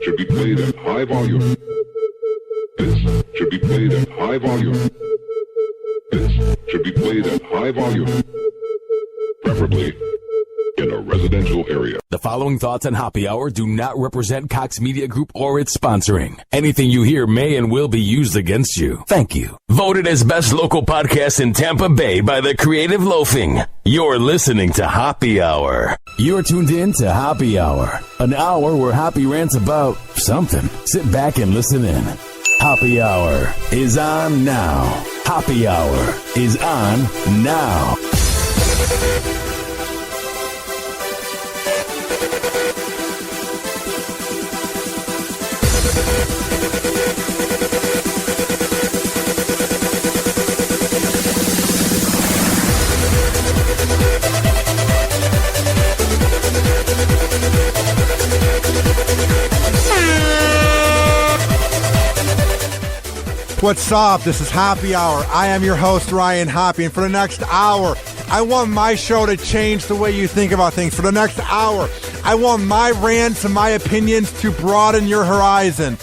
should be played at high volume. This should be played at high volume. This should be played at high volume. Preferably in a residential area. The following thoughts on Happy Hour do not represent Cox Media Group or its sponsoring. Anything you hear may and will be used against you. Thank you. Voted as best local podcast in Tampa Bay by the Creative Loafing. You're listening to Happy Hour. You're tuned in to Happy Hour, an hour where Happy rants about something. Sit back and listen in. Happy Hour is on now. Happy Hour is on now. What's up? This is Happy Hour. I am your host, Ryan Hoppy, and for the next hour, I want my show to change the way you think about things. For the next hour, I want my rants and my opinions to broaden your horizon.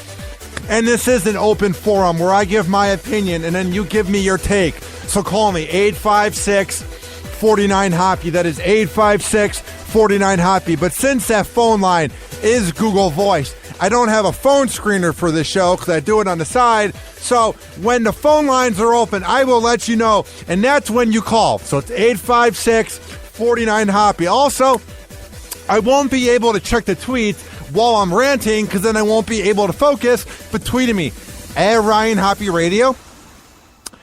And this is an open forum where I give my opinion and then you give me your take. So call me 856-49-HOPPY. That is 856-49-HOPPY. But since that phone line is Google Voice, I don't have a phone screener for this show because I do it on the side. So when the phone lines are open, I will let you know, and that's when you call. So it's 856-49-HOPPY. Also, I won't be able to check the tweets while I'm ranting because then I won't be able to focus, but tweet at me at Ryan Hoppy Radio,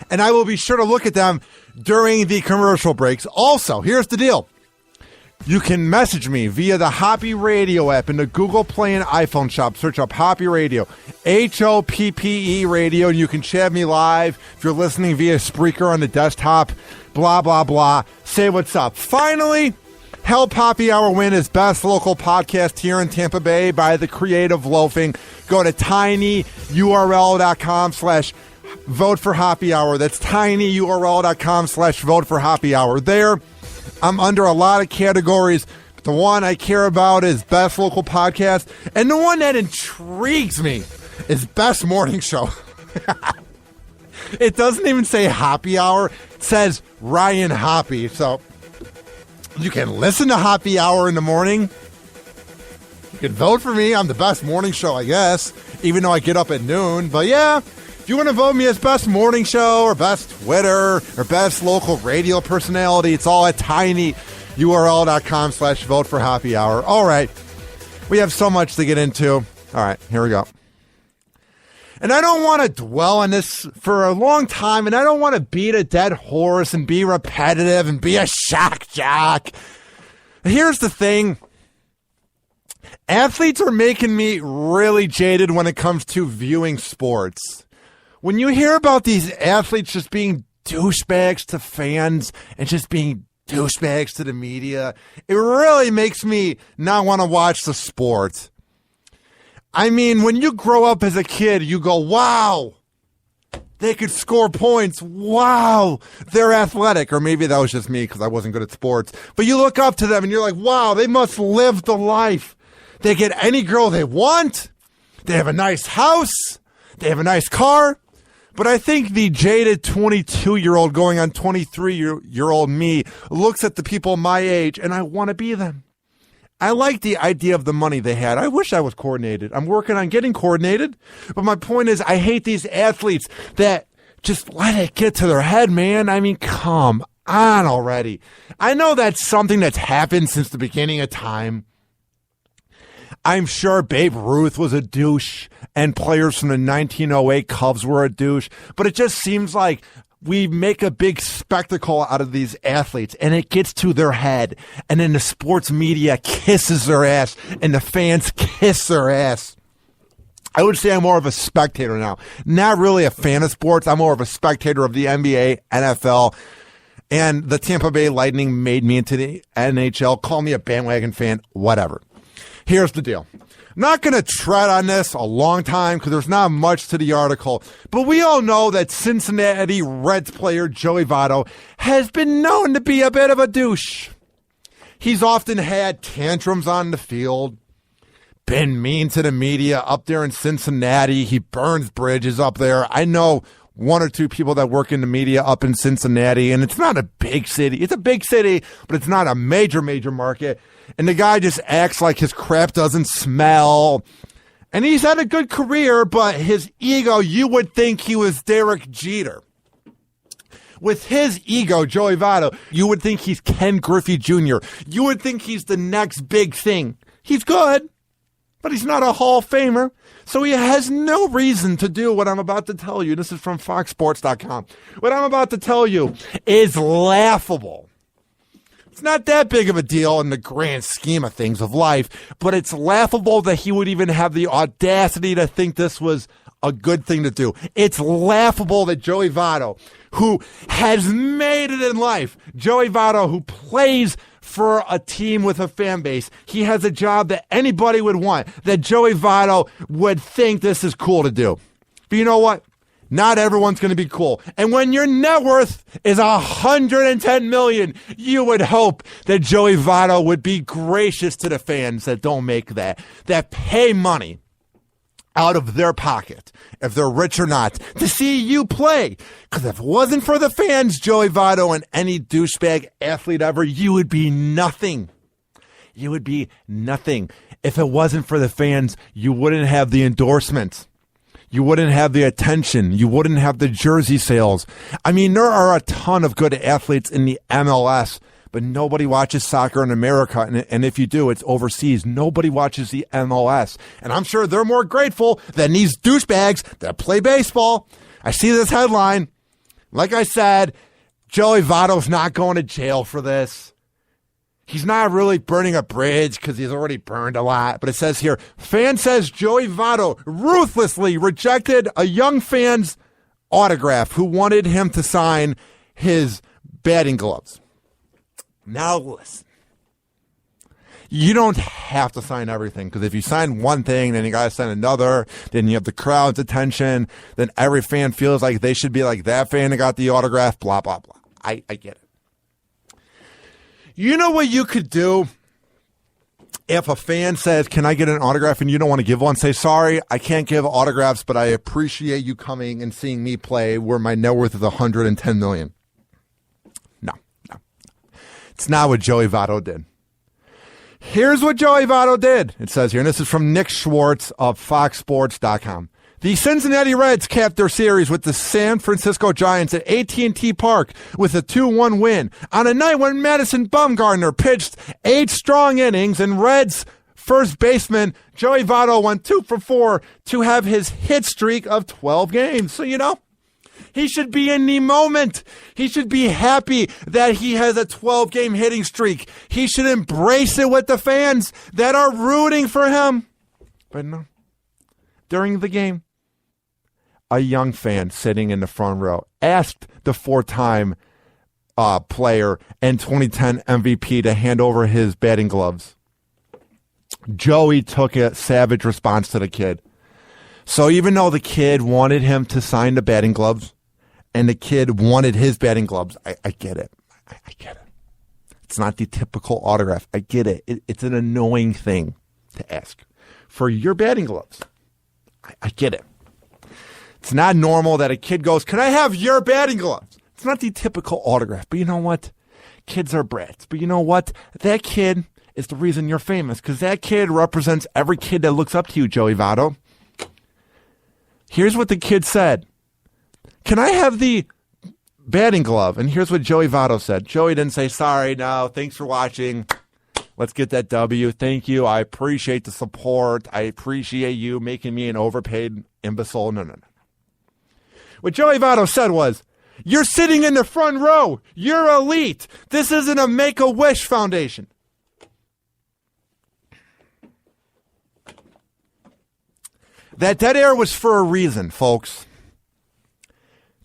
and I will be sure to look at them during the commercial breaks. Also, here's the deal. You can message me via the Hoppy Radio app in the Google Play and iPhone shop. Search up Hoppy Radio, Hoppe Radio, and you can chat me live. If you're listening via Spreaker on the desktop, blah, blah, blah. Say what's up. Finally, help Happy Hour win his best local podcast here in Tampa Bay by the Creative Loafing. Go to tinyurl.com/vote for Happy Hour. That's tinyurl.com/vote for Happy Hour. There, I'm under a lot of categories. The one I care about is Best Local Podcast. And the one that intrigues me is Best Morning Show. It doesn't even say Happy Hour. It says Ryan Hoppy. So you can listen to Happy Hour in the morning. You can vote for me. I'm the best morning show, I guess, even though I get up at noon. But yeah, if you want to vote me as best morning show or best Twitter or best local radio personality, it's all at tinyurl.com/vote for Happy Hour. All right. We have so much to get into. All right, here we go. And I don't want to dwell on this for a long time, and I don't want to beat a dead horse and be repetitive and be a shock jock. Here's the thing. Athletes are making me really jaded when it comes to viewing sports. When you hear about these athletes just being douchebags to fans and just being douchebags to the media, it really makes me not want to watch the sport. I mean, when you grow up as a kid, you go, wow, they could score points. Wow, they're athletic. Or maybe that was just me because I wasn't good at sports. But you look up to them and you're like, wow, they must live the life. They get any girl they want. They have a nice house. They have a nice car. But I think the jaded 22-year-old going on 23-year-old me looks at the people my age and I want to be them. I like the idea of the money they had. I wish I was coordinated. I'm working on getting coordinated. But my point is, I hate these athletes that just let it get to their head, man. I mean, come on already. I know that's something that's happened since the beginning of time. I'm sure Babe Ruth was a douche and players from the 1908 Cubs were a douche. But it just seems like we make a big spectacle out of these athletes and it gets to their head. And then the sports media kisses their ass and the fans kiss their ass. I would say I'm more of a spectator now. Not really a fan of sports. I'm more of a spectator of the NBA, NFL, and the Tampa Bay Lightning made me into the NHL. Call me a bandwagon fan, whatever. Here's the deal. I'm not going to tread on this a long time because there's not much to the article, but we all know that Cincinnati Reds player Joey Votto has been known to be a bit of a douche. He's often had tantrums on the field, been mean to the media up there in Cincinnati. He burns bridges up there. I know one or two people that work in the media up in Cincinnati, and it's not a big city. It's a big city, but it's not a major market. And the guy just acts like his crap doesn't smell. And he's had a good career, but his ego, you would think he was Derek Jeter. With his ego, Joey Votto, you would think he's Ken Griffey Jr. You would think he's the next big thing. He's good, but he's not a Hall of Famer. So he has no reason to do what I'm about to tell you. This is from FoxSports.com. What I'm about to tell you is laughable. It's not that big of a deal in the grand scheme of things of life, but it's laughable that he would even have the audacity to think this was a good thing to do. It's laughable that Joey Votto, who has made it in life, Joey Votto, who plays for a team with a fan base, he has a job that anybody would want, that Joey Votto would think this is cool to do. But you know what? Not everyone's going to be cool. And when your net worth is $110 million, you would hope that Joey Votto would be gracious to the fans that don't make that pay money out of their pocket, if they're rich or not, to see you play. Because if it wasn't for the fans, Joey Votto and any douchebag athlete ever, you would be nothing. You would be nothing. If it wasn't for the fans, you wouldn't have the endorsements. You wouldn't have the attention. You wouldn't have the jersey sales. I mean, there are a ton of good athletes in the MLS, but nobody watches soccer in America. And if you do, it's overseas. Nobody watches the MLS. And I'm sure they're more grateful than these douchebags that play baseball. I see this headline. Like I said, Joey Votto's not going to jail for this. He's not really burning a bridge because he's already burned a lot. But it says here, fan says Joey Votto ruthlessly rejected a young fan's autograph who wanted him to sign his batting gloves. Now listen, you don't have to sign everything, because if you sign one thing, then you got to sign another, then you have the crowd's attention, then every fan feels like they should be like that fan that got the autograph, blah, blah, blah. I get it. You know what you could do if a fan says, can I get an autograph, and you don't want to give one? Say, sorry, I can't give autographs, but I appreciate you coming and seeing me play where my net worth is $110 million. It's not what Joey Votto did. Here's what Joey Votto did. It says here, and this is from Nick Schwartz of FoxSports.com. The Cincinnati Reds capped their series with the San Francisco Giants at AT&T Park with a 2-1 win on a night when Madison Bumgarner pitched 8 strong innings, and Reds first baseman Joey Votto went 2 for 4 to have his hit streak of 12 games. So, you know, he should be in the moment. He should be happy that he has a 12-game hitting streak. He should embrace it with the fans that are rooting for him. But no. During the game, a young fan sitting in the front row asked the 4-time player and 2010 MVP to hand over his batting gloves. Joey took a savage response to the kid. So even though the kid wanted him to sign the batting gloves and the kid wanted his batting gloves, I get it. I get it. It's not the typical autograph. I get it. It's an annoying thing to ask for your batting gloves. I get it. It's not normal that a kid goes, can I have your batting gloves? It's not the typical autograph. But you know what? Kids are brats. But you know what? That kid is the reason you're famous, because that kid represents every kid that looks up to you, Joey Votto. Here's what the kid said. Can I have the batting glove? And here's what Joey Votto said. Joey didn't say, sorry, no, thanks for watching. Let's get that W. Thank you. I appreciate the support. I appreciate you making me an overpaid imbecile. No. What Joey Votto said was, you're sitting in the front row. You're elite. This isn't a Make-A-Wish Foundation. That dead air was for a reason, folks.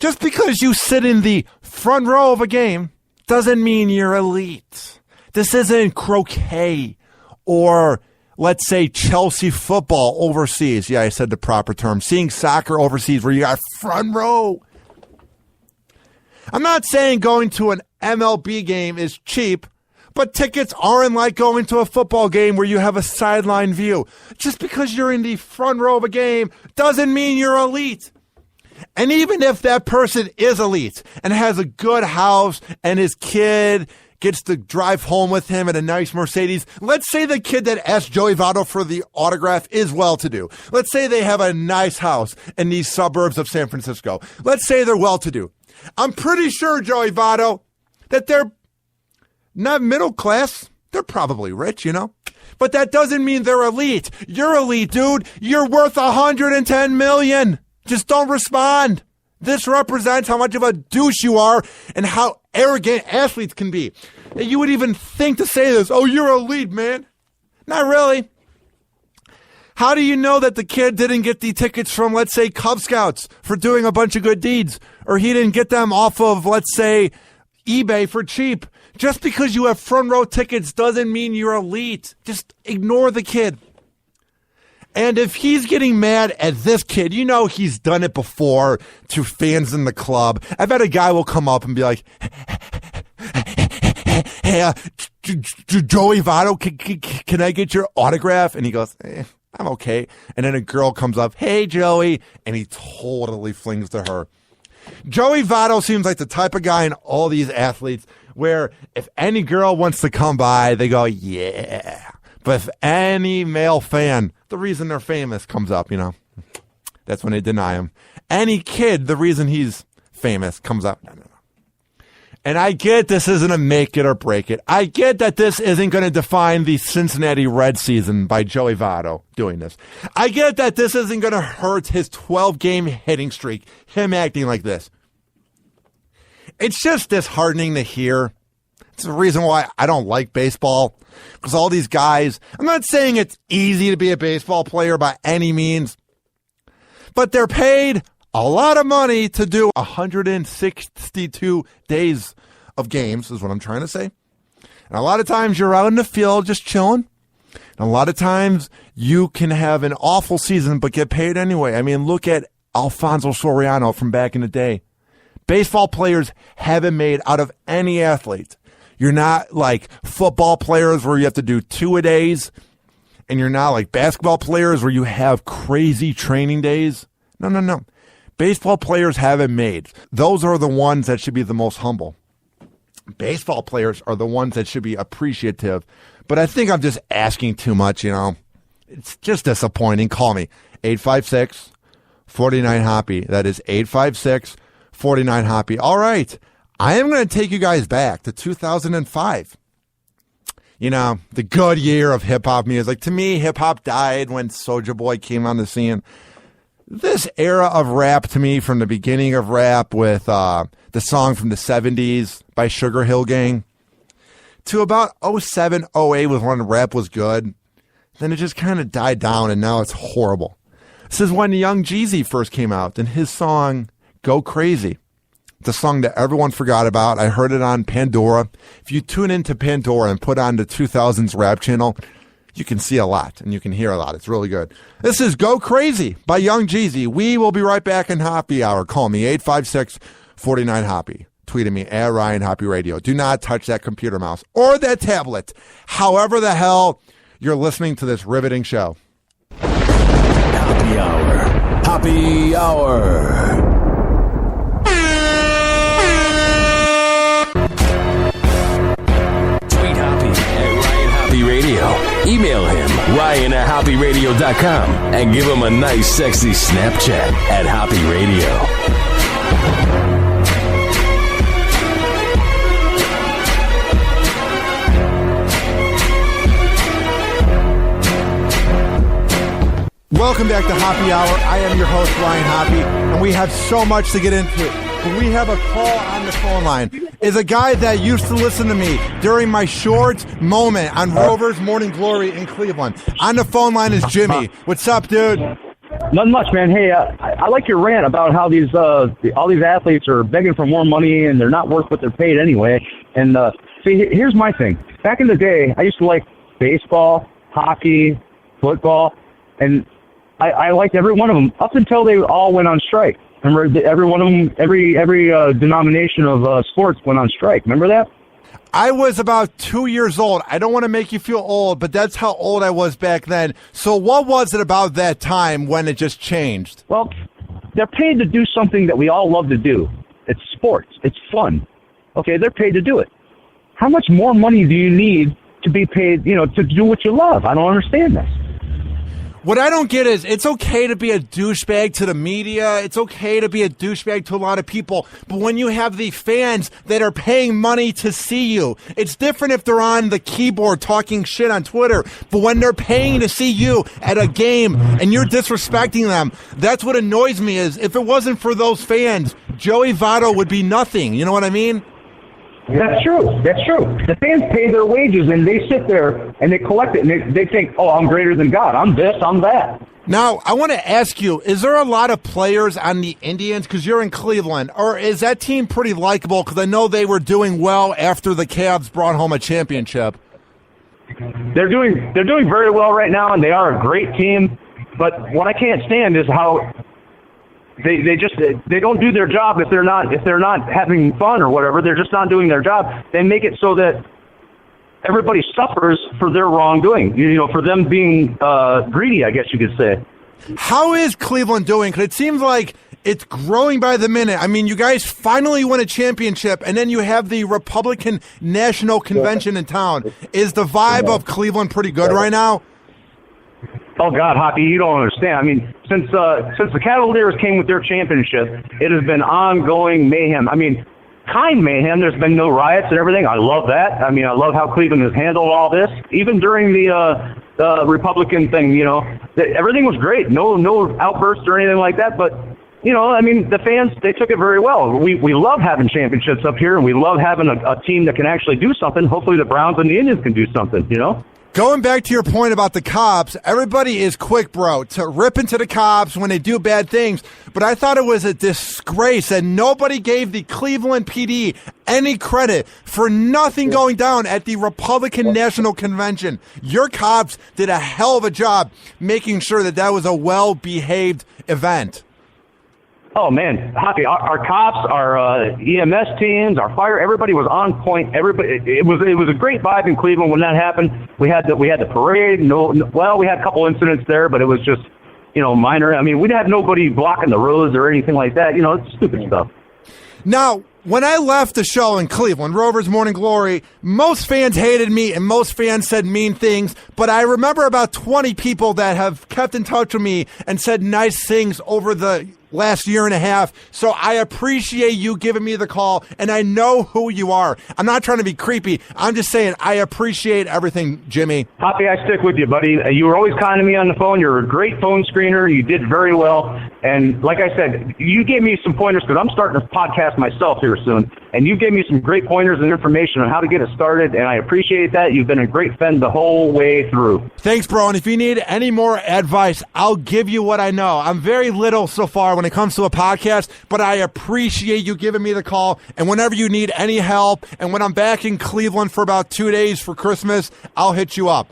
Just because you sit in the front row of a game doesn't mean you're elite. This isn't croquet or, let's say, Chelsea football overseas. Yeah, I said the proper term. Seeing soccer overseas where you got front row. I'm not saying going to an MLB game is cheap, But tickets aren't like going to a football game where you have a sideline view. Just because you're in the front row of a game doesn't mean you're elite. And even if that person is elite and has a good house and his kid gets to drive home with him in a nice Mercedes, let's say the kid that asked Joey Votto for the autograph is well-to-do. Let's say they have a nice house in these suburbs of San Francisco. Let's say they're well-to-do. I'm pretty sure, Joey Votto, that they're not middle class. They're probably rich, But that doesn't mean they're elite. You're elite, dude. You're worth $110 million. Just don't respond. This represents how much of a douche you are and how arrogant athletes can be. You would even think to say this, oh, you're elite, man. Not really. How do you know that the kid didn't get the tickets from, let's say, Cub Scouts for doing a bunch of good deeds? Or he didn't get them off of, let's say, eBay for cheap? Just because you have front row tickets doesn't mean you're elite. Just ignore the kid. And if he's getting mad at this kid, he's done it before to fans in the club. I bet a guy will come up and be like, hey, Joey Votto, can I get your autograph? And he goes, I'm okay. And then a girl comes up, hey, Joey, and he totally flings to her. Joey Votto seems like the type of guy in all these athletes where if any girl wants to come by, they go, yeah. But if any male fan, the reason they're famous comes up, that's when they deny him. Any kid, the reason he's famous comes up. No. And I get this isn't a make it or break it. I get that this isn't going to define the Cincinnati Reds season by Joey Votto doing this. I get that this isn't going to hurt his 12-game hitting streak, him acting like this. It's just disheartening to hear. It's the reason why I don't like baseball. Because all these guys, I'm not saying it's easy to be a baseball player by any means, but they're paid a lot of money to do 162 days of games, is what I'm trying to say. And a lot of times you're out in the field just chilling. And a lot of times you can have an awful season but get paid anyway. I mean, look at Alfonso Soriano from back in the day. Baseball players haven't made out of any athlete. You're not like football players where you have to do 2-a-days, and you're not like basketball players where you have crazy training days. No. Baseball players haven't made. Those are the ones that should be the most humble. Baseball players are the ones that should be appreciative. But I think I'm just asking too much, It's just disappointing. Call me, 856-49-HOPPY. That is 856-49-HOPPY. All right. I am going to take you guys back to 2005. The good year of hip-hop music. To me, hip-hop died when Soulja Boy came on the scene. This era of rap, to me, from the beginning of rap with the song from the 70s by Sugar Hill Gang, to about 07, 08 was when rap was good. Then it just kind of died down, and now it's horrible. This is when Young Jeezy first came out, and his song, Go Crazy. The song that everyone forgot about. I heard it on Pandora. If you tune into Pandora and put on the 2000s rap channel, you can see a lot and you can hear a lot. It's really good. This is Go Crazy by Young Jeezy. We will be right back in Hoppy Hour. Call me 856-49-HOPPY. Tweet at me at Ryan Hoppy Radio. Do not touch that computer mouse or that tablet. However the hell you're listening to this riveting show. Hoppy Hour. Hoppy Hour. Radio. Email him, Ryan@HoppyRadio.com, and give him a nice, sexy Snapchat at Hoppy Radio. Welcome back to Hoppy Hour. I am your host, Ryan Hoppy, and we have so much to get into. But we have a call on the phone line. Is a guy that used to listen to me during my short moment on Rover's Morning Glory in Cleveland. On the phone line is Jimmy. What's up, dude? Nothing much, man. Hey, I like your rant about how these all these athletes are begging for more money and they're not worth what they're paid anyway. And see, here's my thing. Back in the day, I used to like baseball, hockey, football, and I liked every one of them up until they all went on strike. Remember, every one of them, every denomination of sports went on strike. Remember that? I was about 2 years old. I don't want to make you feel old, but that's how old I was back then. So what was it about that time when it just changed? Well, they're paid to do something that we all love to do. It's sports. It's fun. Okay, they're paid to do it. How much more money do you need to be paid, to do what you love? I don't understand this. What I don't get is it's okay to be a douchebag to the media. It's okay to be a douchebag to a lot of people. But when you have the fans that are paying money to see you, it's different if they're on the keyboard talking shit on Twitter. But when they're paying to see you at a game and you're disrespecting them, that's what annoys me is if it wasn't for those fans, Joey Votto would be nothing. You know what I mean? That's true. That's true. The fans pay their wages, and they sit there, and they collect it, and they think, oh, I'm greater than God. I'm this, I'm that. Now, I want to ask you, is there a lot of players on the Indians, because you're in Cleveland, or is that team pretty likable, because I know they were doing well after the Cavs brought home a championship? They're doing very well right now, and they are a great team, but what I can't stand is how they don't do their job if they're not having fun or whatever. They're just not doing their job. They make it so that everybody suffers for their wrongdoing. For them being greedy, I guess you could say. How is Cleveland doing? Because it seems like it's growing by the minute. I mean, you guys finally won a championship, and then you have the Republican National Convention in town. Is the vibe of Cleveland pretty good right now? Oh God, Hoppy, you don't understand. I mean, since the Cavaliers came with their championship, it has been ongoing mayhem. I mean, kind mayhem. There's been no riots and everything. I love that. I mean, I love how Cleveland has handled all this, even during the Republican thing. Everything was great. No outbursts or anything like that. But I mean, the fans, they took it very well. We love having championships up here, and we love having a team that can actually do something. Hopefully, the Browns and the Indians can do something. Going back to your point about the cops, everybody is quick, bro, to rip into the cops when they do bad things. But I thought it was a disgrace that nobody gave the Cleveland PD any credit for nothing going down at the Republican National Convention. Your cops did a hell of a job making sure that was a well-behaved event. Oh man, Hoppy, our cops, our EMS teams, our fire, everybody was on point. Everybody, it was a great vibe in Cleveland when that happened. We had the parade. We had a couple incidents there, but it was just minor. I mean, we'd have nobody blocking the roads or anything like that. It's stupid stuff. Now, when I left the show in Cleveland, Rovers Morning Glory, most fans hated me and most fans said mean things, but I remember about 20 people that have kept in touch with me and said nice things over the last year and a half. So I appreciate you giving me the call, and I know who you are. I'm not trying to be creepy. I'm just saying I appreciate everything, Jimmy. Hoppy, I stick with you, buddy. You were always kind to me on the phone. You're a great phone screener. You did very well. And like I said, you gave me some pointers because I'm starting a podcast myself here soon. And you gave me some great pointers and information on how to get it started, and I appreciate that. You've been a great friend the whole way through. Thanks, bro. And if you need any more advice, I'll give you what I know. I'm very little so far when it comes to a podcast, but I appreciate you giving me the call. And whenever you need any help, and when I'm back in Cleveland for about 2 days for Christmas, I'll hit you up.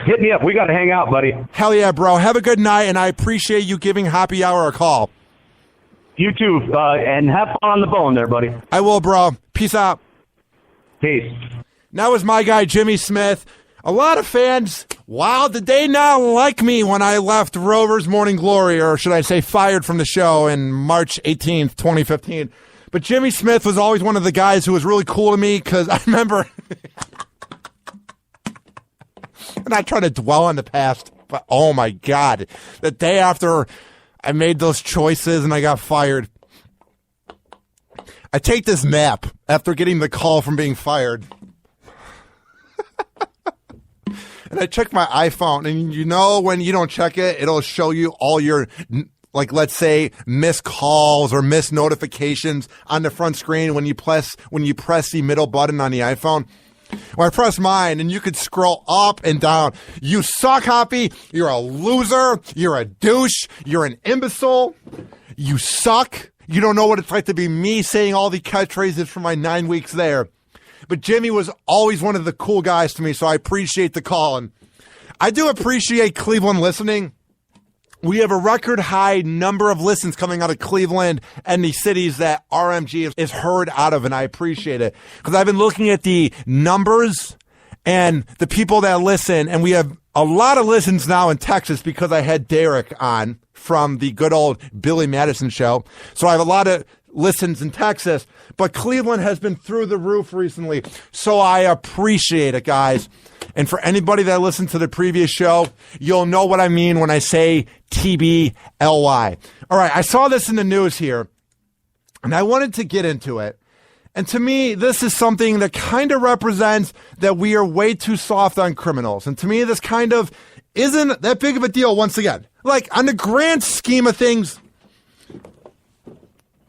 Hit me up. We got to hang out, buddy. Hell yeah, bro. Have a good night, and I appreciate you giving Happy Hour a call. You too, and have fun on the phone there, buddy. I will, bro. Peace out. Peace. That was my guy, Jimmy Smith. A lot of fans, wow, did they not like me when I left Rovers Morning Glory, or should I say fired from the show in March 18th, 2015. But Jimmy Smith was always one of the guys who was really cool to me because I remember, and I try to dwell on the past, but oh my God, the day after I made those choices and I got fired, I take this nap after getting the call from being fired. And I check my iPhone, and when you don't check it, it'll show you all your, like, let's say, missed calls or missed notifications on the front screen when you press the middle button on the iPhone. Well, I press mine, and you could scroll up and down. You suck, Hoppy. You're a loser. You're a douche. You're an imbecile. You suck. You don't know what it's like to be me saying all the catchphrases for my 9 weeks there. But Jimmy was always one of the cool guys to me, so I appreciate the call. And I do appreciate Cleveland listening. We have a record high number of listens coming out of Cleveland and the cities that RMG is heard out of, and I appreciate it. Because I've been looking at the numbers and the people that listen, and we have a lot of listens now in Texas because I had Derek on from the good old Billy Madison show. So I have a lot of listens in Texas, but Cleveland has been through the roof recently. So I appreciate it, guys. And for anybody that listened to the previous show, you'll know what I mean when I say TBLY. All right, I saw this in the news here, and I wanted to get into it. And to me, this is something that kind of represents that we are way too soft on criminals. And to me, this kind of isn't that big of a deal once again. Like, on the grand scheme of things,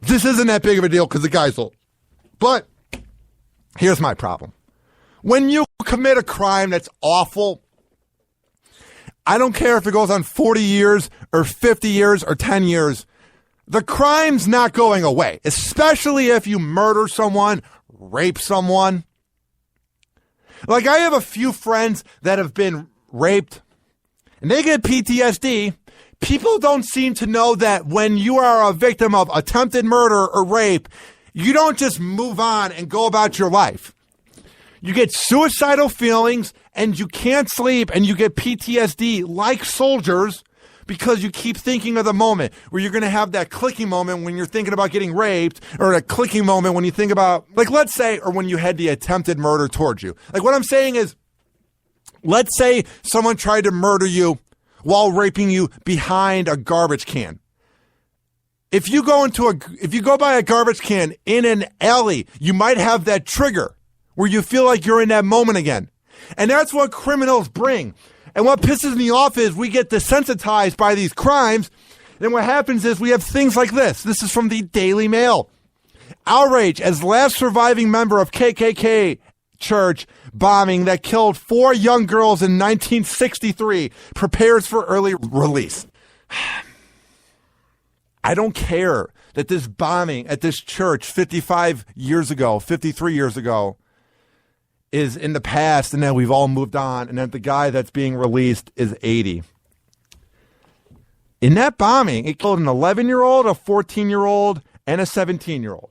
this isn't that big of a deal because the guy's old. But here's my problem. When you commit a crime that's awful, I don't care if it goes on 40 years or 50 years or 10 years, the crime's not going away, especially if you murder someone, rape someone. Like, I have a few friends that have been raped, and they get PTSD. People don't seem to know that when you are a victim of attempted murder or rape, you don't just move on and go about your life. You get suicidal feelings, and you can't sleep, and you get PTSD like soldiers because you keep thinking of the moment where you're going to have that clicking moment when you're thinking about getting raped, or a clicking moment when you think about, like, let's say, or when you had the attempted murder towards you. Like, what I'm saying is, let's say someone tried to murder you while raping you behind a garbage can. If you go by a garbage can in an alley, you might have that trigger where you feel like you're in that moment again. And that's what criminals bring. And what pisses me off is we get desensitized by these crimes. And what happens is we have things like this. This is from the Daily Mail. Outrage as last surviving member of KKK church bombing that killed 4 young girls in 1963 prepares for early release. I don't care that this bombing at this church 53 years ago, is in the past, and that we've all moved on, and that the guy that's being released is 80. In that bombing, it killed an 11-year-old, a 14-year-old, and a 17-year-old.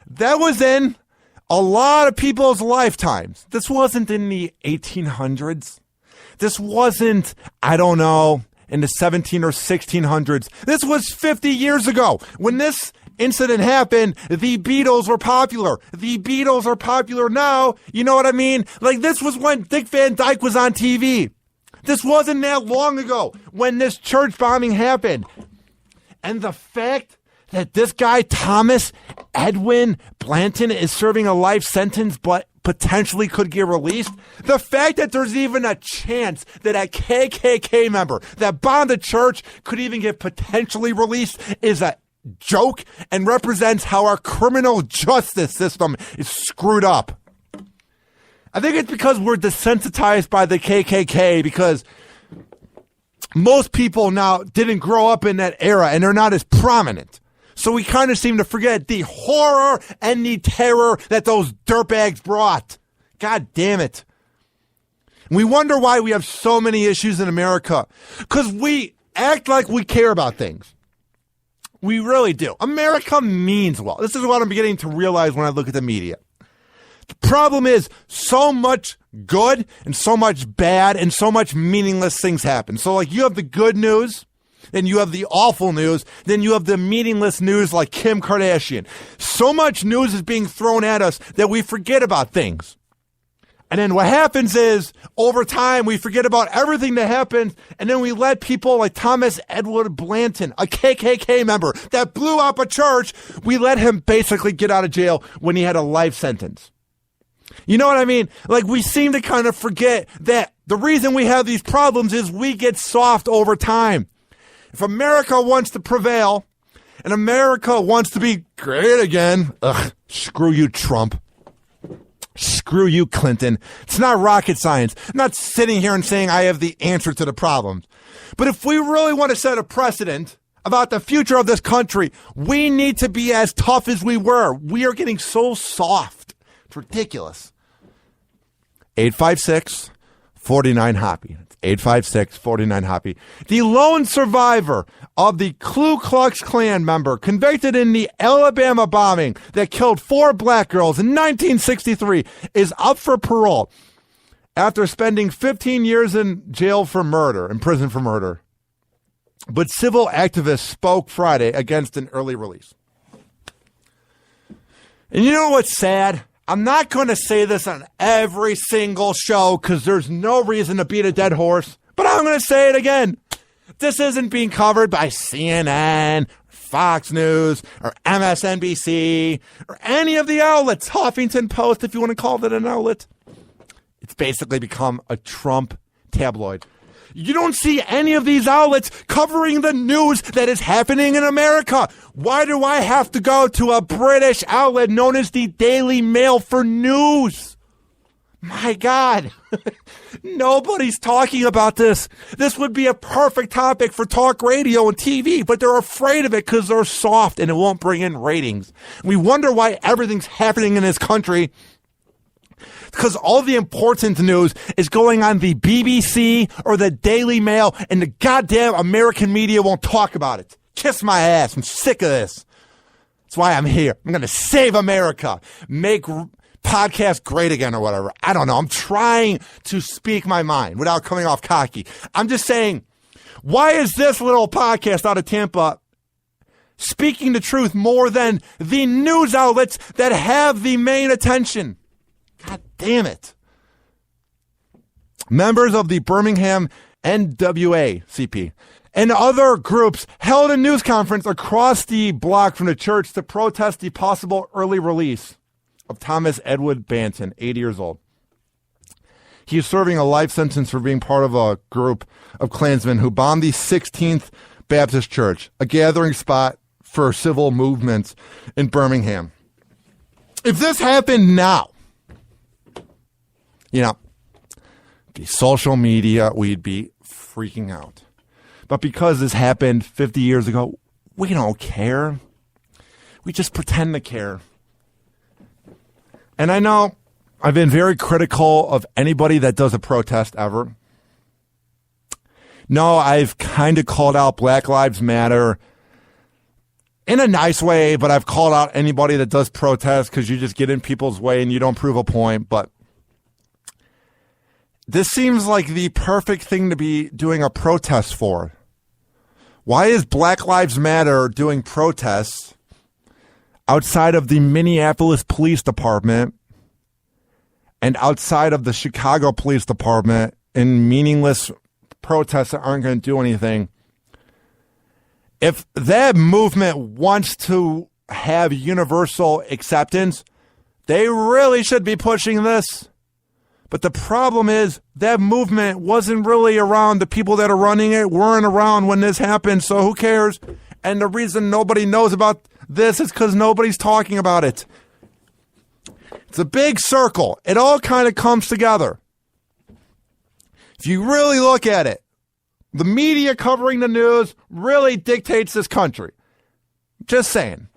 That was in a lot of people's lifetimes. This wasn't in the 1800s. This wasn't, I don't know, in the 17 or 1600s. This was 50 years ago. When this incident happened, the Beatles were popular. The Beatles are popular now. You know what I mean? Like, this was when Dick Van Dyke was on TV. This wasn't that long ago when this church bombing happened. And the fact that this guy, Thomas Edwin Blanton, is serving a life sentence but potentially could get released, the fact that there's even a chance that a KKK member that bombed a church could even get potentially released is a joke and represents how our criminal justice system is screwed up. I think it's because we're desensitized by the KKK, because most people now didn't grow up in that era and they're not as prominent. So we kind of seem to forget the horror and the terror that those dirtbags brought. God damn it. We wonder why we have so many issues in America, because we act like we care about things. We really do. America means well. This is what I'm beginning to realize when I look at the media. The problem is so much good and so much bad and so much meaningless things happen. So, like, you have the good news, then you have the awful news, then you have the meaningless news like Kim Kardashian. So much news is being thrown at us that we forget about things. And then what happens is, over time, we forget about everything that happened, and then we let people like Thomas Edwin Blanton, a KKK member that blew up a church, we let him basically get out of jail when he had a life sentence. You know what I mean? Like, we seem to kind of forget that the reason we have these problems is we get soft over time. If America wants to prevail, and America wants to be great again, screw you, Trump. Screw you, Clinton. It's not rocket science. I'm not sitting here and saying I have the answer to the problems. But if we really want to set a precedent about the future of this country, we need to be as tough as we were. We are getting so soft. It's ridiculous. 856-49-HOPPY. 856-49-HOPPY. The lone survivor of the Ku Klux Klan member convicted in the Alabama bombing that killed 4 black girls in 1963 is up for parole after spending 15 years in prison for murder. But civil activists spoke Friday against an early release. And you know what's sad? I'm not going to say this on every single show because there's no reason to beat a dead horse, but I'm going to say it again. This isn't being covered by CNN, Fox News, or MSNBC, or any of the outlets. Huffington Post, if you want to call it an outlet. It's basically become a Trump tabloid. You don't see any of these outlets covering the news that is happening in America. Why do I have to go to a British outlet known as the Daily Mail for news? My God, nobody's talking about this. This would be a perfect topic for talk radio and TV, but they're afraid of it because they're soft and it won't bring in ratings. We wonder why everything's happening in this country. Because all the important news is going on the BBC or the Daily Mail, and the goddamn American media won't talk about it. Kiss my ass. I'm sick of this. That's why I'm here. I'm going to save America. Make podcasts great again or whatever. I don't know. I'm trying to speak my mind without coming off cocky. I'm just saying, why is this little podcast out of Tampa speaking the truth more than the news outlets that have the main attention? God damn it. Members of the Birmingham NAACP and other groups held a news conference across the block from the church to protest the possible early release of Thomas Edwin Blanton, 80 years old. He is serving a life sentence for being part of a group of Klansmen who bombed the 16th Baptist Church, a gathering spot for civil movements in Birmingham. If this happened now, the social media, we'd be freaking out. But because this happened 50 years ago, we don't care. We just pretend to care. And I know I've been very critical of anybody that does a protest ever. No, I've kind of called out Black Lives Matter in a nice way, but I've called out anybody that does protest because you just get in people's way and you don't prove a point. But this seems like the perfect thing to be doing a protest for. Why is Black Lives Matter doing protests outside of the Minneapolis Police Department and outside of the Chicago Police Department in meaningless protests that aren't going to do anything? If that movement wants to have universal acceptance, they really should be pushing this. But the problem is that movement wasn't really around. The people that are running it weren't around when this happened, so who cares? And the reason nobody knows about this is because nobody's talking about it. It's a big circle. It all kind of comes together. If you really look at it, the media covering the news really dictates this country. Just saying.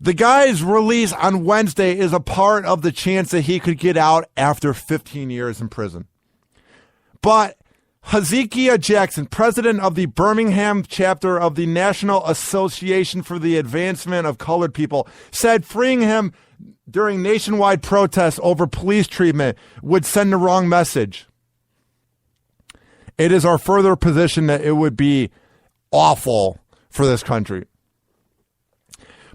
The guy's release on Wednesday is a part of the chance that he could get out after 15 years in prison. But Hezekiah Jackson, president of the Birmingham chapter of the National Association for the Advancement of Colored People, said freeing him during nationwide protests over police treatment would send the wrong message. It is our further position that it would be awful for this country.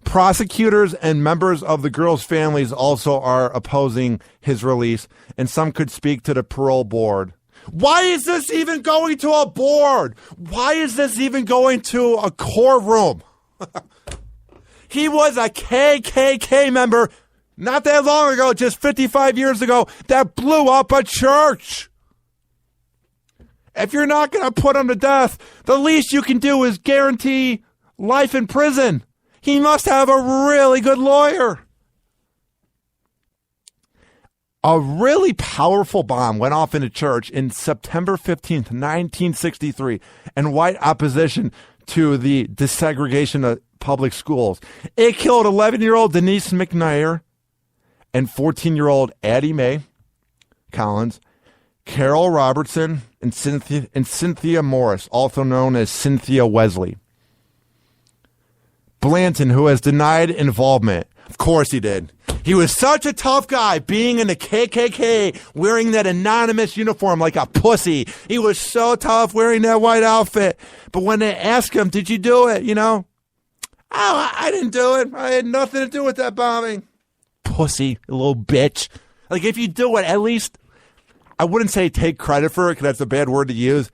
Prosecutors and members of the girls' families also are opposing his release, and some could speak to the parole board. Why is this even going to a board? Why is this even going to a courtroom? He was a KKK member not that long ago, just 55 years ago, that blew up a church. If you're not going to put him to death, the least you can do is guarantee life in prison. He must have a really good lawyer. A really powerful bomb went off in a church in September 15th, 1963, in white opposition to the desegregation of public schools. It killed 11-year-old Denise McNair and 14-year-old Addie Mae Collins. Carol Robertson and Cynthia Morris, also known as Cynthia Wesley. Blanton, who has denied involvement. Of course he did. He was such a tough guy being in the KKK, wearing that anonymous uniform like a pussy. He was so tough wearing that white outfit. But when they asked him, did you do it? Oh, I didn't do it. I had nothing to do with that bombing. Pussy, a little bitch. Like, if you do it, at least, I wouldn't say take credit for it because that's a bad word to use,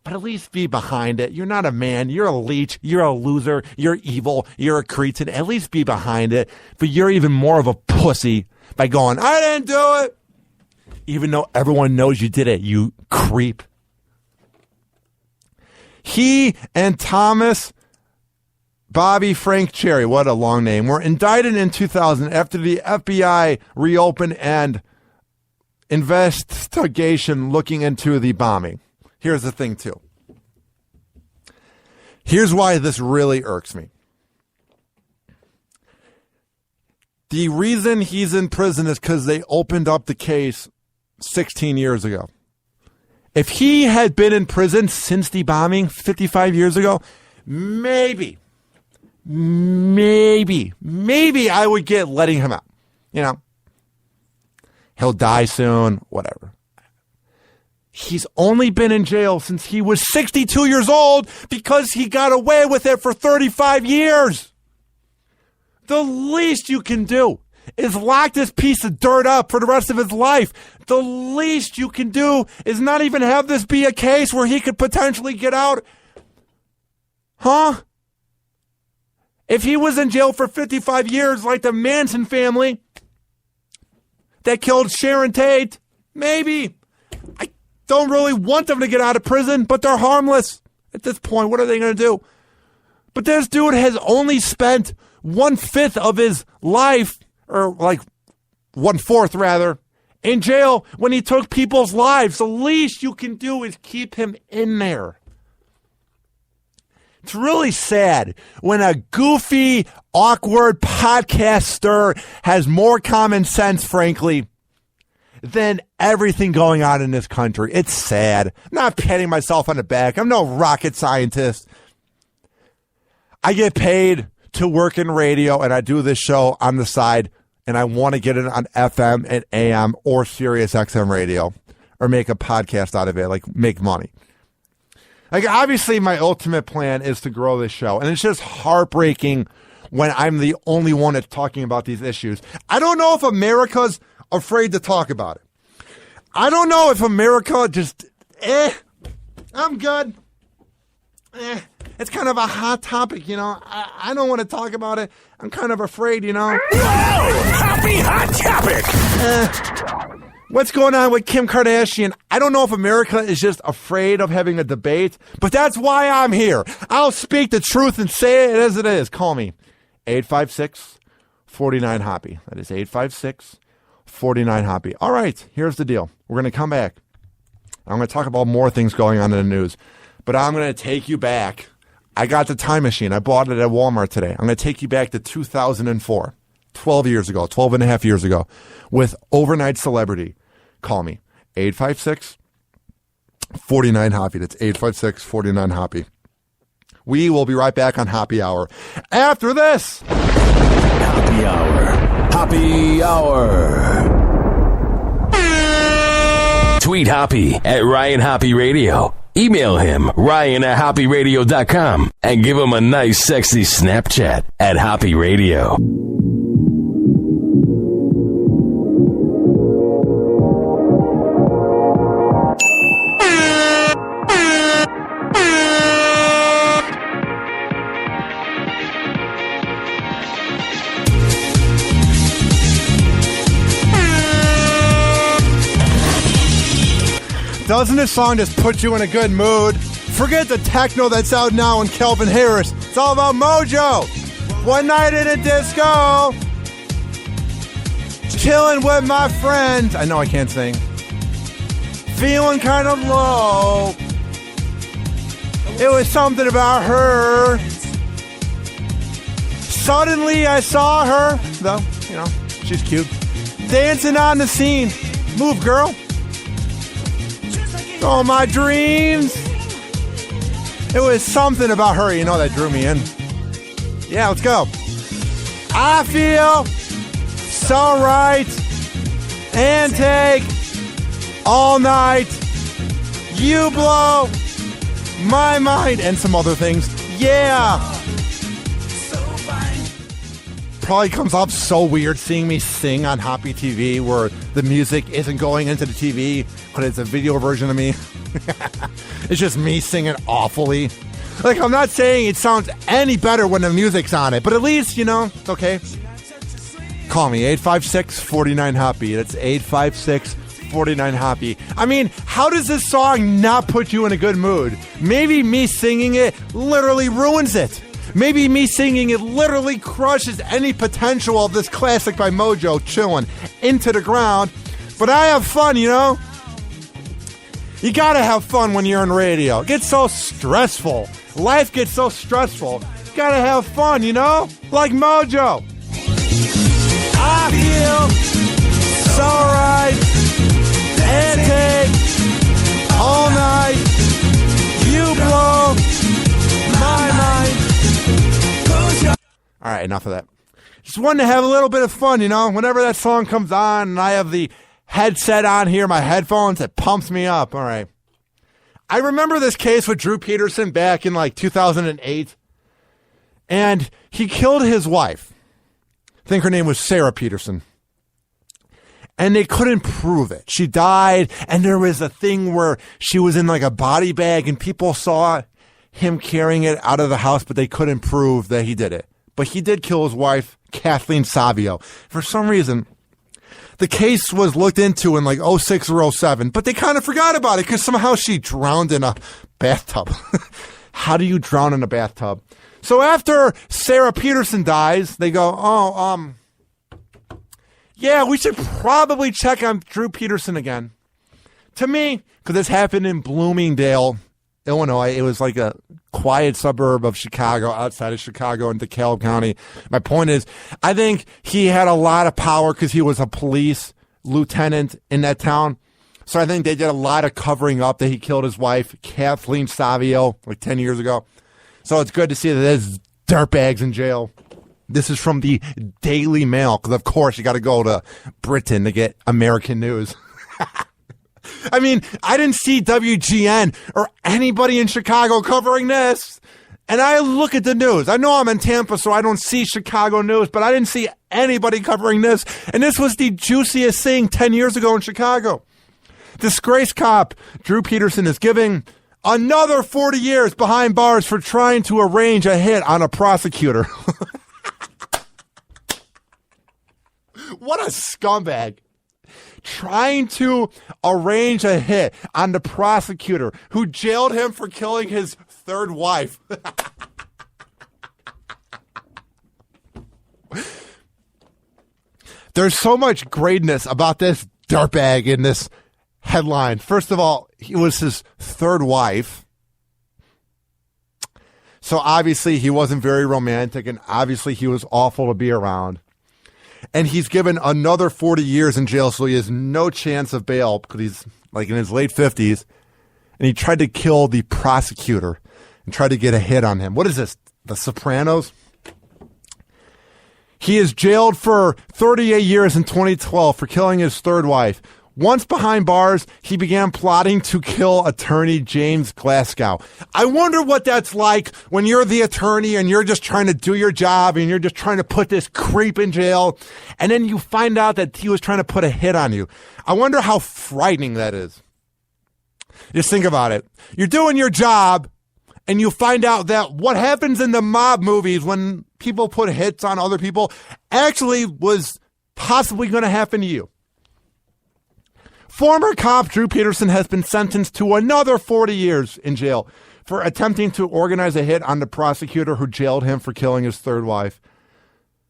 but at least be behind it. You're not a man. You're a leech. You're a loser. You're evil. You're a cretin. At least be behind it. But you're even more of a pussy by going, I didn't do it. Even though everyone knows you did it, you creep. He and Thomas Bobby Frank Cherry, what a long name, were indicted in 2000 after the FBI reopened an investigation looking into the bombing. Here's the thing, too. Here's why this really irks me. The reason he's in prison is because they opened up the case 16 years ago. If he had been in prison since the bombing 55 years ago, maybe I would get letting him out. He'll die soon, whatever. He's only been in jail since he was 62 years old because he got away with it for 35 years. The least you can do is lock this piece of dirt up for the rest of his life. The least you can do is not even have this be a case where he could potentially get out. Huh? If he was in jail for 55 years like the Manson family that killed Sharon Tate, maybe. I don't really want them to get out of prison, but they're harmless at this point. What are they going to do? But this dude has only spent 1/5 of his life, or like 1/4 rather, in jail when he took people's lives. The least you can do is keep him in there. It's really sad when a goofy, awkward podcaster has more common sense, frankly, than everything going on in this country. It's sad. I'm not patting myself on the back. I'm no rocket scientist. I get paid to work in radio, and I do this show on the side, and I want to get it on FM and AM or Sirius XM radio, or make a podcast out of it, like make money. Like, obviously, my ultimate plan is to grow this show, and it's just heartbreaking when I'm the only one that's talking about these issues. I don't know if America's afraid to talk about it. I don't know if America just, I'm good. It's kind of a hot topic, I don't want to talk about it. I'm kind of afraid, Whoa! Happy hot topic! What's going on with Kim Kardashian? I don't know if America is just afraid of having a debate, but that's why I'm here. I'll speak the truth and say it as it is. Call me. 856-49-HOPPY. That is 856-49-HOPPY. All right, here's the deal. We're going to come back. I'm going to talk about more things going on in the news, but I'm going to take you back. I got the time machine. I bought it at Walmart today. I'm going to take you back to 2004, 12 and a half years ago, with overnight celebrity. Call me. 856-49-HOPPY. That's 856-49-HOPPY. We will be right back on Happy Hour after this. Happy Hour. Happy Hour. Tweet Hoppy at Ryan Hoppy Radio. Email him, ryan@hoppyradio.com, and give him a nice, sexy Snapchat at Hoppy Radio. Doesn't this song just put you in a good mood? Forget the techno that's out now in Calvin Harris. It's all about mojo. One night in a disco, chilling with my friends. I know I can't sing. Feeling kind of low. It was something about her. Suddenly I saw her, though, she's cute, dancing on the scene. Move, girl. Oh, my dreams. It was something about her, that drew me in. Yeah, let's go. I feel so right and take all night. You blow my mind and some other things. Yeah. Probably comes off so weird seeing me sing on Hoppy TV where the music isn't going into the TV, but it's a video version of me. It's just me singing awfully. Like, I'm not saying it sounds any better when the music's on it, but at least, it's okay. Call me, 856-49-HOPPY. That's 856-49-HOPPY. I mean, how does this song not put you in a good mood? Maybe me singing it literally ruins it. Maybe me singing it literally crushes any potential of this classic by Mojo, Chillin', into the ground. But I have fun, You gotta have fun when you're on radio. It gets so stressful. Life gets so stressful. You gotta have fun, Like Mojo. I feel so right and take all night. You blow my mind. All right, enough of that. Just wanted to have a little bit of fun, whenever that song comes on and I have the headset on here, my headphones, it pumps me up. All right. I remember this case with Drew Peterson back in 2008, and he killed his wife. I think her name was Sarah Peterson. And they couldn't prove it. She died, and there was a thing where she was in a body bag, and people saw him carrying it out of the house, but they couldn't prove that he did it. But he did kill his wife, Kathleen Savio. For some reason, the case was looked into in 06 or 07, but they kind of forgot about it because somehow she drowned in a bathtub. How do you drown in a bathtub? So after Sarah Peterson dies, they go, yeah, we should probably check on Drew Peterson again. To me, because this happened in Bloomingdale, Illinois. It was like a quiet suburb of Chicago, outside of Chicago in DeKalb County. My point is, I think he had a lot of power because he was a police lieutenant in that town. So I think they did a lot of covering up that he killed his wife, Kathleen Savio, 10 years ago. So it's good to see that there's dirtbags in jail. This is from the Daily Mail, because of course you got to go to Britain to get American news. I mean, I didn't see WGN or anybody in Chicago covering this. And I look at the news. I know I'm in Tampa, so I don't see Chicago news, but I didn't see anybody covering this. And this was the juiciest thing 10 years ago in Chicago. Disgrace cop Drew Peterson is giving another 40 years behind bars for trying to arrange a hit on a prosecutor. What a scumbag. Trying to arrange a hit on the prosecutor who jailed him for killing his third wife. There's so much greatness about this dirtbag in this headline. First of all, it was his third wife. So obviously he wasn't very romantic, and obviously he was awful to be around. And he's given another 40 years in jail, so he has no chance of bail because he's in his late 50s. And he tried to kill the prosecutor and tried to get a hit on him. What is this? The Sopranos? He is jailed for 38 years in 2012 for killing his third wife. Once behind bars, he began plotting to kill attorney James Glasgow. I wonder what that's like when you're the attorney and you're just trying to do your job and you're just trying to put this creep in jail, and then you find out that he was trying to put a hit on you. I wonder how frightening that is. Just think about it. You're doing your job, and you find out that what happens in the mob movies when people put hits on other people actually was possibly going to happen to you. Former cop Drew Peterson has been sentenced to another 40 years in jail for attempting to organize a hit on the prosecutor who jailed him for killing his third wife.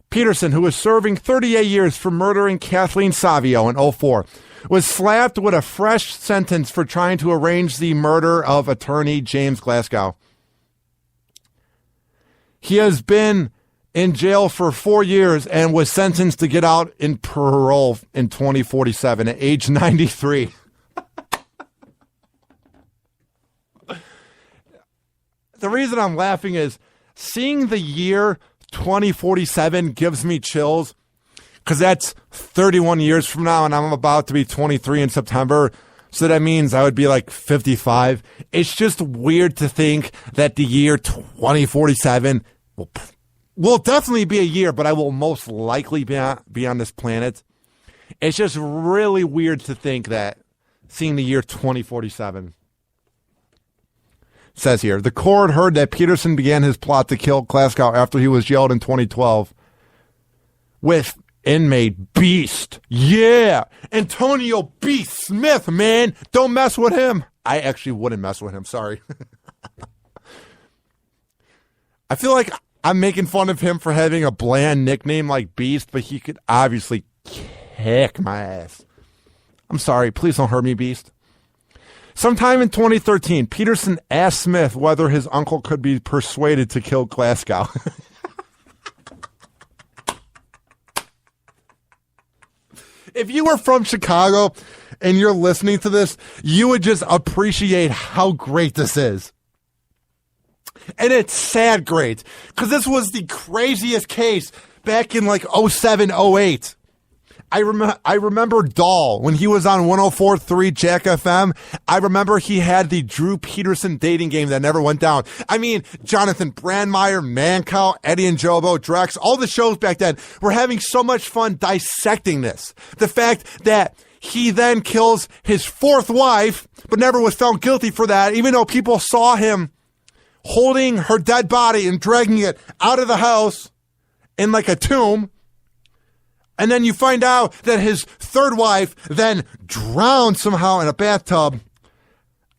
Peterson, who was serving 38 years for murdering Kathleen Savio in 2004, was slapped with a fresh sentence for trying to arrange the murder of attorney James Glasgow. He has been in jail for 4 years and was sentenced to get out in parole in 2047 at age 93. the reason I'm laughing is seeing the year 2047 gives me chills because that's 31 years from now, and I'm about to be 23 in September. So that means I would be like 55. It's just weird to think that the year 2047 will definitely be a year, but I will most likely be on this planet. It's just really weird to think that seeing the year 2047. It says here, the court heard that Peterson began his plot to kill Glasgow after he was jailed in 2012 with inmate Beast. Yeah. Antonio Beast Smith, man. Don't mess with him. I actually wouldn't mess with him. Sorry. I feel like I'm making fun of him for having a bland nickname like Beast, but he could obviously kick my ass. I'm sorry. Please don't hurt me, Beast. Sometime in 2013, Peterson asked Smith whether his uncle could be persuaded to kill Glasgow. If you were from Chicago and you're listening to this, you would just appreciate how great this is. And it's sad great, because this was the craziest case back in like 07, 08. I remember Dahl when he was on 104.3 Jack FM. I remember he had the Drew Peterson dating game that never went down. I mean, Jonathan Brandmeier, Mancow, Eddie and Jobo, Drex, all the shows back then were having so much fun dissecting this. The fact that he then kills his fourth wife, but never was found guilty for that, even though people saw him holding her dead body and dragging it out of the house in like a tomb. And then you find out that his third wife then drowned somehow in a bathtub.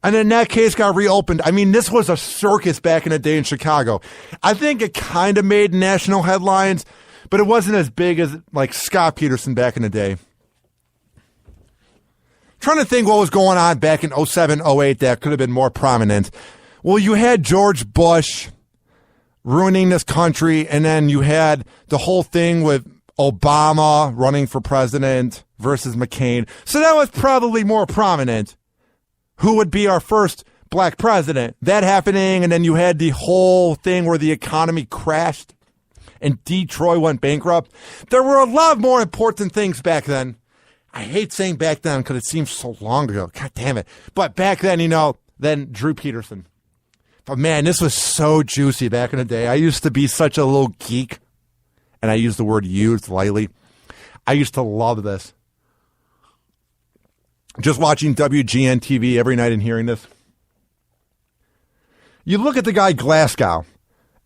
And then that case got reopened. I mean, this was a circus back in the day in Chicago. I think it kind of made national headlines, but it wasn't as big as like Scott Peterson back in the day. Trying to think what was going on back in 07, 08 that could have been more prominent. Well, you had George Bush ruining this country, and then you had the whole thing with Obama running for president versus McCain. So that was probably more prominent. Who would be our first black president? That happening, and then you had the whole thing where the economy crashed and Detroit went bankrupt. There were a lot more important things back then. I hate saying back then because it seems so long ago. God damn it. But back then, then Drew Peterson. But man, this was so juicy back in the day. I used to be such a little geek. And I use the word used lightly. I used to love this. Just watching WGN TV every night and hearing this. You look at the guy Glasgow,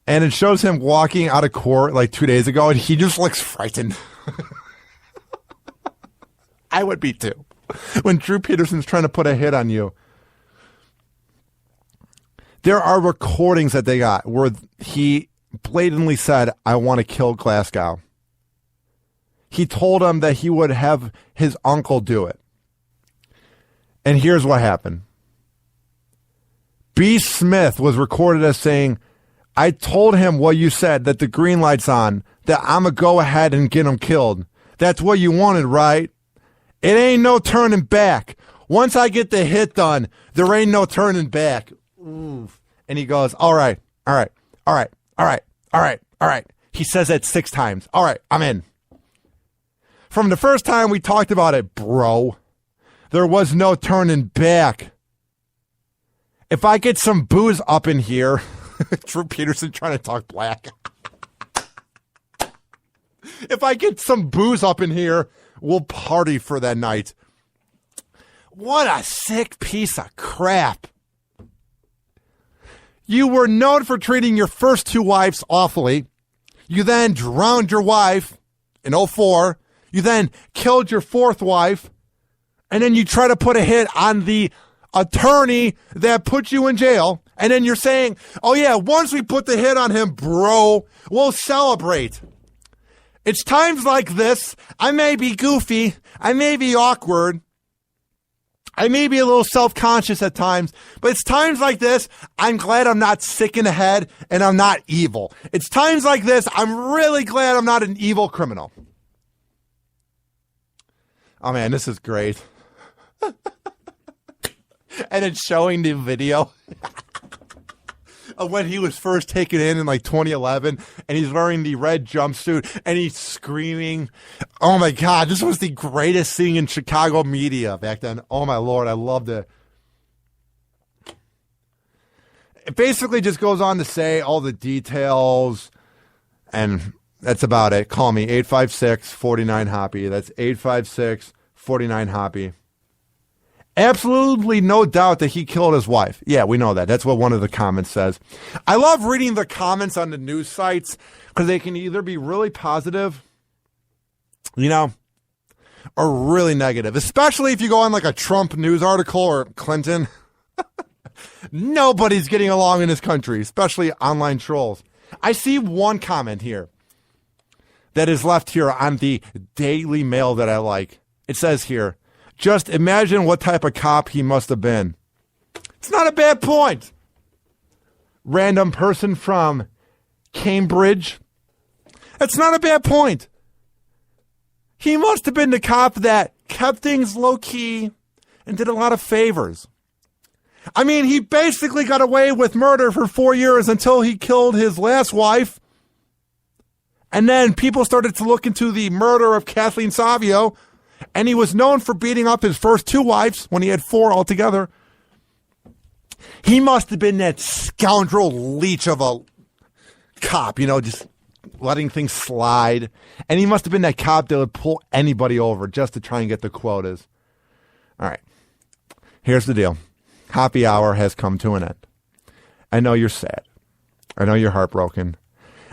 and it shows him walking out of court like 2 days ago, and he just looks frightened. I would be too. When Drew Peterson's trying to put a hit on you. There are recordings that they got where he blatantly said, I want to kill Glasgow. He told him that he would have his uncle do it. And here's what happened. B. Smith was recorded as saying, I told him what you said, that the green light's on, that I'm going to go ahead and get him killed. That's what you wanted, right? It ain't no turning back. Once I get the hit done, there ain't no turning back. Oof. And he goes, all right. He says that 6 times. All right, I'm in. From the first time we talked about it, bro, there was no turning back. If I get some booze up in here, Drew Peterson trying to talk black. If I get some booze up in here, we'll party for that night. What a sick piece of crap. You were known for treating your first 2 wives awfully. You then drowned your wife in 04. You then killed your 4th wife. And then you try to put a hit on the attorney that put you in jail. And then you're saying, oh yeah, once we put the hit on him, bro, we'll celebrate. It's times like this. I may be goofy. I may be awkward. I may be a little self-conscious at times, but it's times like this, I'm glad I'm not sick in the head and I'm not evil. It's times like this, I'm really glad I'm not an evil criminal. Oh man, this is great. And it's showing the video of when he was first taken in like 2011, and he's wearing the red jumpsuit, and he's screaming. Oh, my God, this was the greatest thing in Chicago media back then. Oh, my Lord, I loved it. It basically just goes on to say all the details, and that's about it. Call me, 856-49-HOPPY. That's 856-49-HOPPY. Absolutely no doubt that he killed his wife. Yeah, we know that. That's what one of the comments says. I love reading the comments on the news sites because they can either be really positive, or really negative, especially if you go on like a Trump news article or Clinton. Nobody's getting along in this country, especially online trolls. I see one comment here that is left here on the Daily Mail that I like. It says here, just imagine what type of cop he must have been. It's not a bad point. Random person from Cambridge. It's not a bad point. He must have been the cop that kept things low-key and did a lot of favors. I mean, he basically got away with murder for 4 years until he killed his last wife. And then people started to look into the murder of Kathleen Savio, and he was known for beating up his first 2 wives when he had 4 altogether. He must have been that scoundrel leech of a cop, just letting things slide. And he must have been that cop that would pull anybody over just to try and get the quotas. All right. Here's the deal. Happy hour has come to an end. I know you're sad. I know you're heartbroken.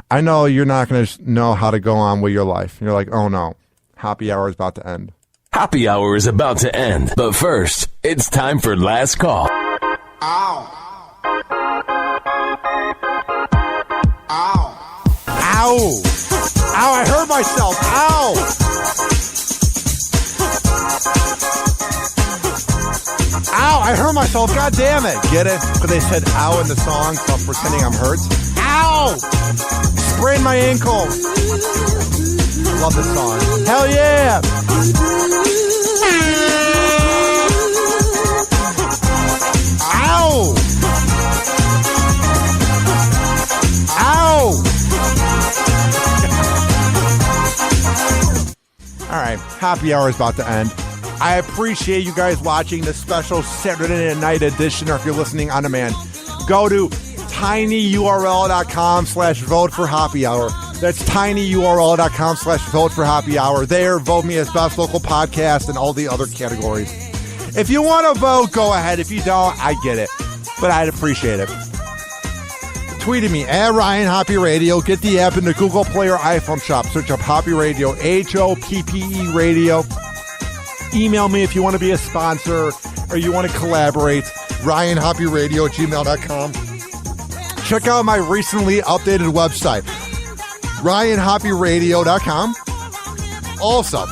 I know you're not going to know how to go on with your life. You're like, oh no, happy hour is about to end. Happy hour is about to end. But first, it's time for last call. Ow. Ow. Ow. Ow, I hurt myself. Ow. Ow, I hurt myself. God damn it. Get it? But they said ow in the song, so I'm pretending I'm hurt. Ow! Sprained my ankle. Love this song. Hell yeah! Ow! Ow! All right, happy hour is about to end. I appreciate you guys watching the special Saturday night edition, or if you're listening on demand, go to tinyurl.com/vote for happy hour. That's tinyurl.com/vote for happy hour. There, vote me as best local podcast and all the other categories. If you want to vote, go ahead. If you don't, I get it, but I'd appreciate it. Tweet at me at Ryan Hoppy Radio. Get the app in the Google Play or iPhone shop. Search up Hoppy Radio, HOPPE Radio. Email me if you want to be a sponsor or you want to collaborate. RyanHoppyRadio@gmail.com. Check out my recently updated website, RyanHoppyRadio.com. Also,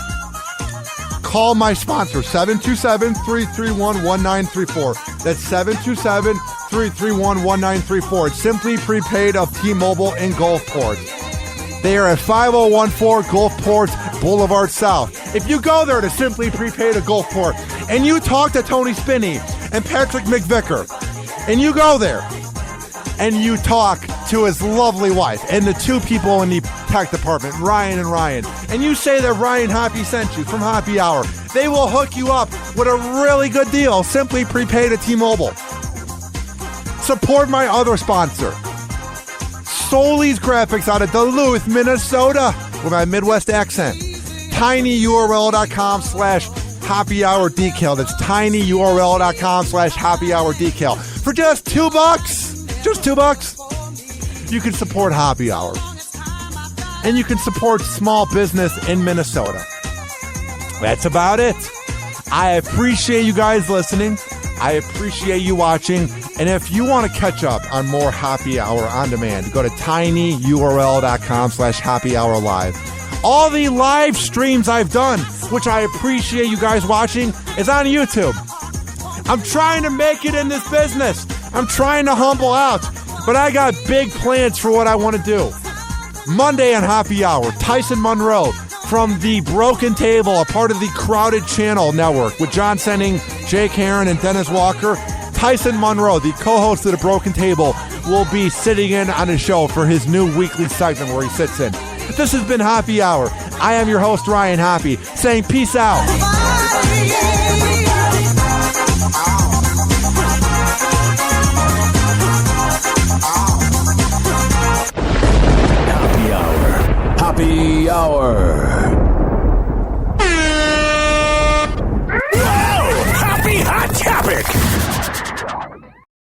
call my sponsor, 727-331-1934. That's 727-331-1934. It's Simply Prepaid of T-Mobile in Gulfport. They are at 5014 Gulfport Boulevard South. If you go there to Simply Prepaid of Gulfport and you talk to Tony Spinney and Patrick McVicker, and you go there and you talk to his lovely wife and the 2 people in the tech department, Ryan and Ryan, and you say that Ryan Hoppy sent you from Happy Hour, they will hook you up with a really good deal, Simply Prepaid at T-Mobile. Support my other sponsor, Soli's Graphics out of Duluth, Minnesota, with my Midwest accent. tinyurl.com/happy hour decal. That's tinyurl.com/happy hour decal. For just $2, you can support Happy Hour. And you can support small business in Minnesota. That's about it. I appreciate you guys listening. I appreciate you watching. And if you want to catch up on more Happy Hour on demand, go to tinyurl.com/happy hour live. All the live streams I've done, which I appreciate you guys watching, is on YouTube. I'm trying to make it in this business. I'm trying to humble out, but I got big plans for what I want to do. Monday on Happy Hour, Tyson Monroe from The Broken Table, a part of the Crowded Channel Network, with John Senning, Jake Heron, and Dennis Walker. Tyson Monroe, the co-host of The Broken Table, will be sitting in on a show for his new weekly segment where he sits in. This has been Hoppy Hour. I am your host, Ryan Hoppy, saying peace out. Happy Hour.